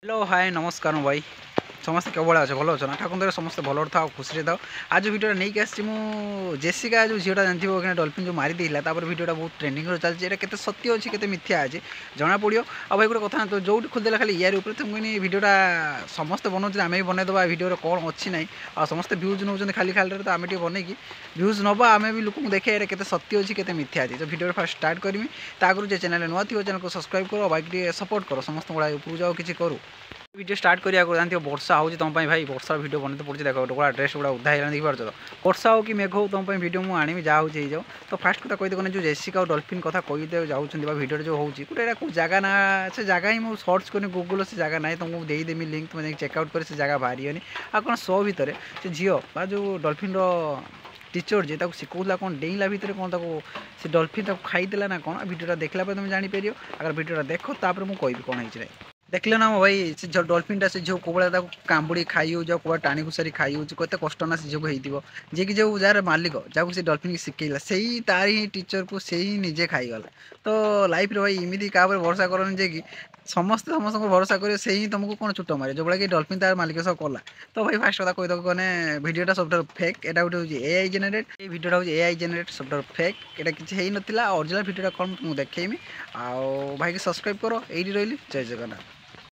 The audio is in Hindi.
हेलो हाय नमस्कार भाई समस्त केवल अच्छे भल अच्छे ना ठाकुर समस्त भल था खुशी था आज भिडियो नहीं आसी जेसिका जो झीटा जानते डल्फिन जो मारी देता भिडियो बहुत ट्रेंडिंग चलती है सत्य अच्छी के मिथ्या अच्छे जना पड़ो आ भाई गोटे कथा तो जो खोलदेला खाली यार ऊपर तो मुझे भिडियोटा समस्त बनाऊँ आम भी बनईदे भिडियो कौन अच्छी ना आ समस्त भ्यूज नौ खाली खाली तो आम बनईकि भ्यूज नवा आम भी लोक देखे के सत्य अच्छी के मिथ्या अच्छी तो भिडियो फास्ट स्टार्ट करी आगुरी जो चैनल नुआ थी चैनल को सब्सक्राइब करो भाई सपोर्ट करो समस्त गुड़ा ऊपर जाओ किसी करूँ वीडियो स्टार्ट करिया जानते वर्षा हो तुम भाई वर्षा वीडियो बनते पड़े देख गोटा ड्रेस गुड़ा उदा है देखिए तो वर्षा हो कि मेघ हो तुम वीडियो मुझे आनी जहाँ जाओ तो फास्ट कथा कहीदे जो जेसिका और डल्फिन कथा कहीदे जाऊँगी भिडियो जो होगी गोटे कौ जगह ना से जगह ही मुझे सर्च कर गूगल से जगह ना तुमको देदेमी लिंक तुम चेकआउट कर से जगह बाहरी आ कौन शो भितर से झील जो डल्फिन टीचर जे शिखला कौन डेला भितर कौन से डल्फिन खाईदेला ना कौन भिडियोटा देखला तुम जापर अगर भिडियोटा देख तापर मुझे कहि कौन है देखल ना भाई से जो डल्फिनटा से झील कौड़ा कामुड़ी खाई हो कौड़ा टाणी घुसारी खाई होते कष्ट ना से झील हो जी कि जो जार मालिक जहाँ से डल्फिन की शिखेला से ही तार ही टीचर को से ही निजे खाईगला तो लाइफ रे भाई इमिदी क्या भरोसा करनी जे कि समस्त समस्त भरोसा कर से ही तुमको कौन छुट मारे जो भाई कि डल्फिन तार मालिक सब कला तो भाई फास्ट कथा कहीदे कौन भिडियोटा सब फेक एटा गोटे हूँ एआई जेनेरेट ये भिडियोटा हूँ एआई जेनेरेट सब फेक एटा किसी होता ओरिजिनल भिडियोटा कौन तुमको देखेमी आ भाई कि सब्सक्राइब करो ये रही जय जगन्नाथ।